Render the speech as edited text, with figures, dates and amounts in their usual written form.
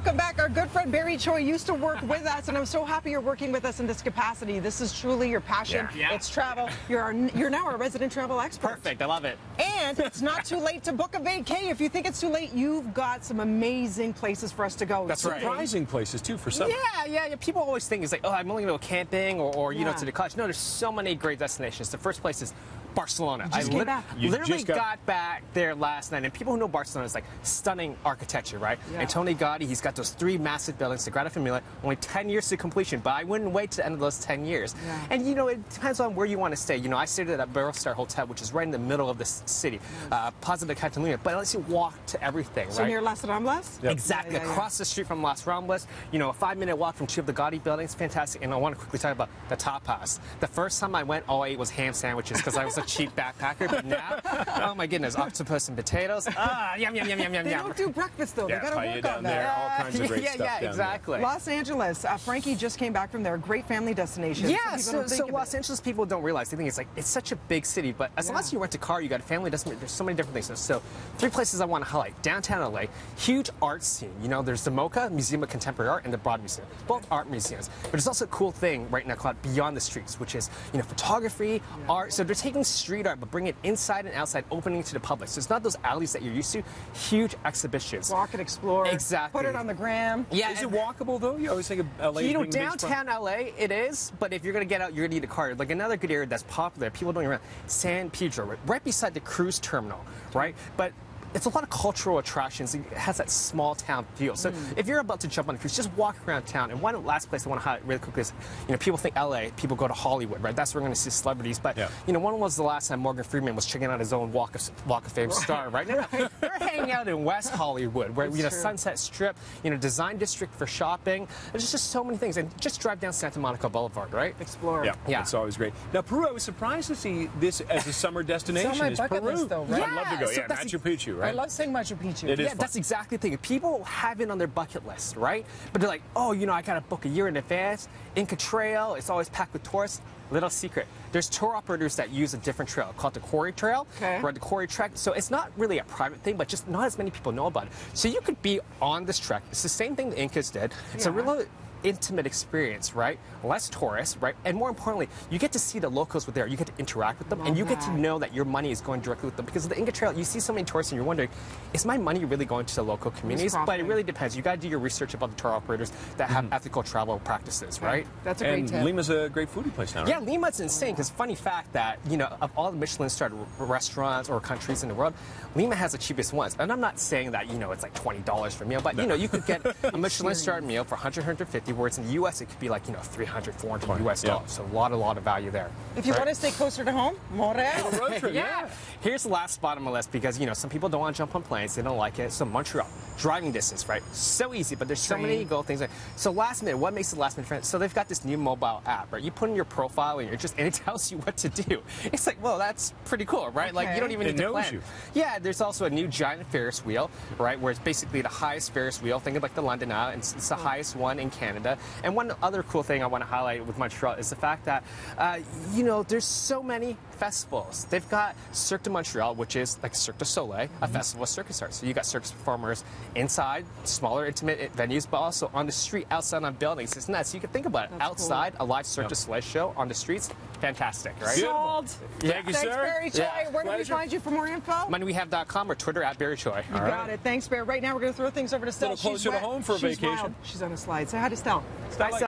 Welcome back. Our good friend Barry Choi used to work with us, and I'm so happy you're working with us in this capacity. This is truly your passion. Yeah. It's travel. You're now our resident travel expert. Perfect. I love it. And it's not too late to book a vacay. If you think it's too late, you've got some amazing places for us to go. That's right. Surprising places, too, for some. Yeah. People always think it's like, oh, I'm only going to go camping or you know, Yeah. to the cottage. No, there's so many great destinations. The first place is Barcelona. You just came back. You literally just got- got back there last night, and people who know Barcelona is like stunning architecture, right? Yeah. Antoni Gaudi, he's got those 3 massive buildings, the Sagrada Familia, only 10 years to completion, but I wouldn't wait to the end of those 10 years. Yeah. And you know, it depends on where you want to stay. You know, I stayed at that Barrelstar Hotel, which is right in the middle of the city, Plaza de Catalunya, but it lets you walk to everything, So right? near Las Ramblas? Yep. Exactly, Yeah. across the street from Las Ramblas, you know, a 5-minute walk from two of the Gaudi buildings, fantastic. And I want to quickly talk about the tapas. The first time I went, all I ate was ham sandwiches because I was a cheap backpacker, but now, oh my goodness, octopus and potatoes. Yum, yum, yum, yum, yum, They yum. don't do breakfast, though. Yeah, They got to paella work down on there, that. all kinds of great stuff down there. exactly. Los Angeles. Frankie just came back from there. Great family destination. Yeah, Some people don't so think of Los it. Angeles people don't realize. They think it's like, it's such a big city, but as long Yeah. as you rent a car, you got a family, doesn't, there's so many different things. So 3 places I want to highlight. Downtown LA, huge art scene. You know, there's the MoCA, Museum of Contemporary Art, and the Broad Museum. Both art museums. But there's also a cool thing right now called Beyond the Streets, which is, you know, photography, art. So they're taking street art, but bringing it inside and outside, opening to the public. So it's not those alleys that you're used to. Huge exhibitions. Walk and explore. Exactly. Put it on the gram. Yeah, Is it and- walkable, though? You always think of LA You know, being the biggest downtown LA, it is, but if you're going to get out, you're going to need a car. Like another good area that's popular, people don't even San Pedro, right beside the cruise terminal, right? But it's a lot of cultural attractions. It has that small town feel. So if you're about to jump on a cruise, just walk around town. And one last place I want to highlight really quickly is, you know, people think LA, people go to Hollywood, right? That's where we're going to see celebrities. But, Yeah. you know, when was the last time Morgan Freeman was checking out his own Walk of Fame star, right? No, they're hanging out in West Hollywood, where, That's you know, true. Sunset Strip, you know, design district for shopping. There's just so many things. And just drive down Santa Monica Boulevard, right? Explore. Yeah. It's always great. Now, Peru, I was surprised to see this as a summer destination. It's on my is bucket Peru. list, though, right? I'd love to go. Yeah, so Yeah, that's Machu Picchu, I right? love saying Machu Picchu. It is Yeah, fun. that's exactly the thing. People have it on their bucket list, right? But they're like, oh, you know, I got to book a year in advance. Inca Trail, it's always packed with tourists. Little secret. There's tour operators that use a different trail called the Quarry Trail, Okay. or the Quarry Trek. So it's not really a private thing, but just not as many people know about it. So you could be on this trek. It's the same thing the Incas did. It's a Yeah. real intimate experience, right? Less tourists, right? And more importantly, you get to see the locals with there. You get to interact with them, and Love you get to that. know that your money is going directly with them. Because of the Inca Trail, you see so many tourists, and you're wondering, is my money really going to the local communities? But it profiting? really depends. You got to do your research about the tour operators that have ethical travel practices, right? That's a great And tip. Lima's a great foodie place now, right? Yeah, Lima's insane because funny fact that, you know, of all the Michelin-starred restaurants or countries in the world, Lima has the cheapest ones. And I'm not saying that, you know, it's like $20 for a meal, but, you know, you could get a Michelin-starred meal for 100, 150, whereas in the U.S. it could be like, you know, 300, 400 U.S. Yeah. dollars. So a lot of value there. If you right? want to stay closer to home, Montreal. Road trip, Yeah. Here's the last spot on my list because, you know, some people don't want to jump on planes. They don't like it. So Montreal, driving distance, right? So easy, but there's so many Train. go things. So last minute, what makes it last minute friend? So they've got this new mobile app, right? You put in your profile and and it tells you what to do. It's like, well, that's pretty cool, right? Like you don't even It need to knows plan. you. Yeah, there's also a new giant Ferris wheel, right? Where it's basically the highest Ferris wheel. Think of like the London Eye, and it's the highest one in Canada. And one other cool thing I want to highlight with Montreal is the fact that, you know, there's so many festivals. They've got Cirque de Montreal, which is like Cirque du Soleil, a festival of circus art. So you got circus performers inside, smaller, intimate venues, but also on the street, outside on buildings. It's nuts. You can think about it. That's Outside, a live Cirque du Soleil show on the streets, fantastic, right? Sold. Thank you, Thanks, sir. Barry Choi. Yeah. Where do we Pleasure. find you for more info? MoneyWeHave.com or Twitter at Barry Choi. You got it. Thanks, Barry. Right now, we're going to throw things over to Stella. Little closer She's to home for a She's vacation. wild. She's on a slide. Say hi to Stella. Bye,